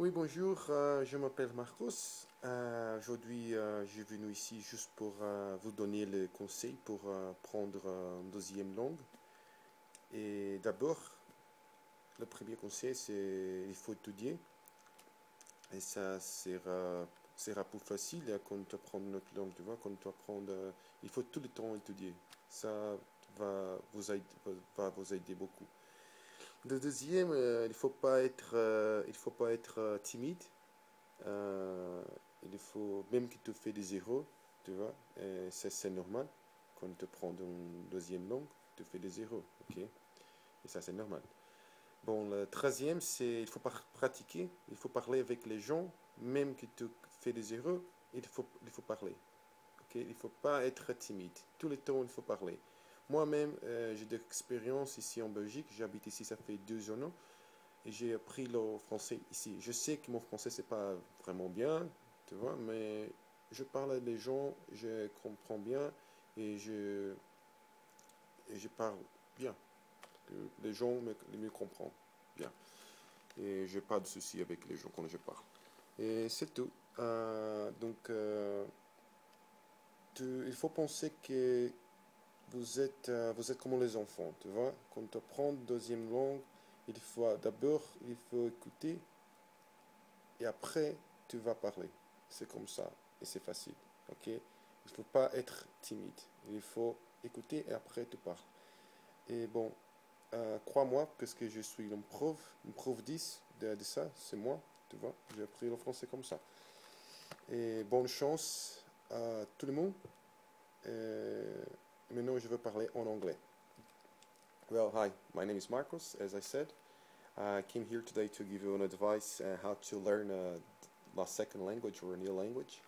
Oui, bonjour, je m'appelle Marcos. Aujourd'hui, je suis venu ici juste pour vous donner les conseils pour prendre une deuxième langue. Et d'abord, le premier conseil, c'est il faut étudier. Et ça sera plus facile quand tu apprends une autre langue, tu vois, quand tu apprends, il faut tout le temps étudier. Ça va vous aider beaucoup. Le deuxième, il faut pas être timide. Euh, il faut, même que tu fais des erreurs, tu vois, ça c'est normal. Quand tu prends une deuxième langue, tu fais des erreurs, ok? Et ça c'est normal. Bon, le troisième, c'est il faut pratiquer, il faut parler avec les gens, même que tu fais des erreurs, il faut parler, ok? Il ne faut pas être timide. Tout le temps, il faut parler. Moi-même, j'ai de l'expérience ici en Belgique, j'habite ici, ça fait 2 ans, et j'ai appris le français ici. Je sais que mon français, c'est pas vraiment bien, tu vois, mais je parle à des gens, je comprends bien et je parle bien. Que les gens me comprennent bien. Et je n'ai pas de soucis avec les gens quand je parle. Et c'est tout. Il faut penser que vous êtes comme les enfants, tu vois. Quand tu apprends une deuxième langue, il faut écouter et après, tu vas parler. C'est comme ça. Et c'est facile. Ok? Il ne faut pas être timide. Il faut écouter et après, tu parles. Et bon, crois-moi, parce que je suis un prof 10 de ça, c'est moi. Tu vois? J'ai appris le français comme ça. Et bonne chance à tout le monde. Euh, Maintenant, je veux parler en anglais. Well, hi, my name is Marcos, as I said. I came here today to give you an advice how to learn a second language or a new language.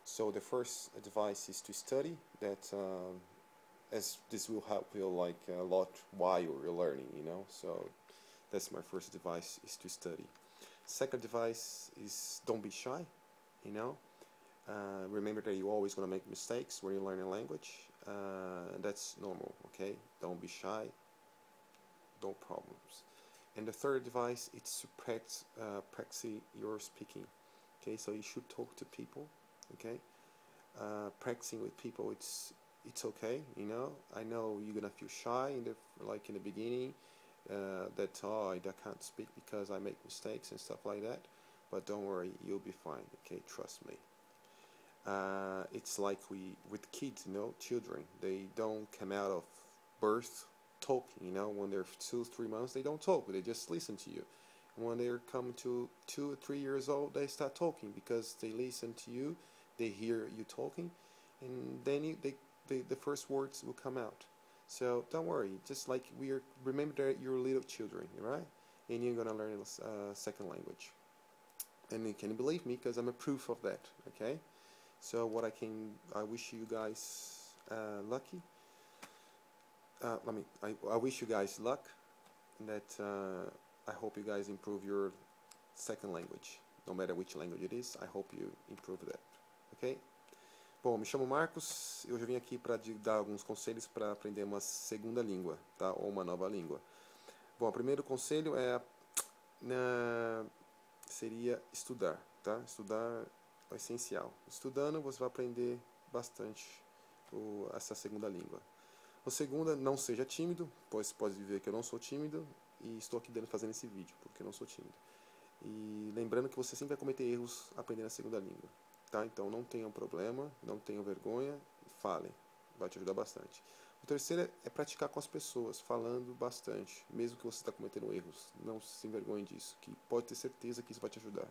So the first advice is to study that as this will help you like a lot while you're learning, you know. So that's my first advice is to study. Second advice is don't be shy, you know. Remember that you're always going to make mistakes when you learn a language. That's normal, okay? Don't be shy, no problems. And the third advice is to practice your speaking. Okay, so you should talk to people. Okay, practicing with people, it's okay. You know, I know you're gonna feel shy in the beginning. That I can't speak because I make mistakes and stuff like that. But don't worry, you'll be fine. Okay, trust me. It's like we with kids, you know, children. They don't come out of birth talking. You know, when they're 2, 3 months, they don't talk. They just listen to you. And when they're coming to 2 or 3 years old, they start talking because they listen to you. They hear you talking, and then the first words will come out. So don't worry. Just like remember that you're little children, right? And you're gonna learn a second language. And you can believe me because I'm a proof of that. Okay. So I wish you guys lucky. I wish you guys luck. That I hope you guys improve your second language, no matter which language it is. I hope you improve that. Ok? Bom, me chamo Marcos. Eu já vim aqui para dar alguns conselhos para aprender uma segunda língua, tá? Ou uma nova língua. Bom, o primeiro conselho seria estudar, tá? Estudar é essencial. Estudando, você vai aprender bastante essa segunda língua. O segundo, não seja tímido, pois pode ver que eu não sou tímido e estou aqui fazendo esse vídeo, porque eu não sou tímido. E lembrando que você sempre vai cometer erros aprendendo a segunda língua, tá? Então não tenham problema, não tenham vergonha, falem, vai te ajudar bastante. O terceiro é praticar com as pessoas, falando bastante, mesmo que você está cometendo erros, não se envergonhe disso, que pode ter certeza que isso vai te ajudar.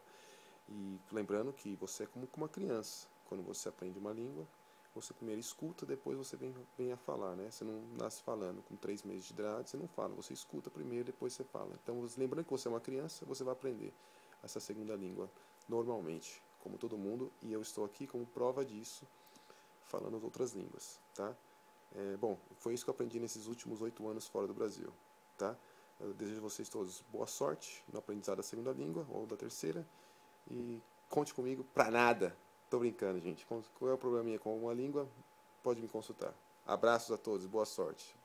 E lembrando que você é como uma criança, quando você aprende uma língua, você primeiro escuta, depois você vem a falar, né? Você não nasce falando com 3 meses de idade, você não fala, você escuta primeiro, depois você fala. Então, lembrando que você é uma criança, você vai aprender essa segunda língua normalmente, como todo mundo, e eu estou aqui como prova disso, falando outras línguas, tá? Bom, foi isso que eu aprendi nesses últimos 8 anos fora do Brasil, tá? Eu desejo a vocês todos boa sorte no aprendizado da segunda língua ou da terceira, e conte comigo pra nada. Tô brincando, gente. Qual é o probleminha com uma língua? Pode me consultar. Abraços a todos, boa sorte.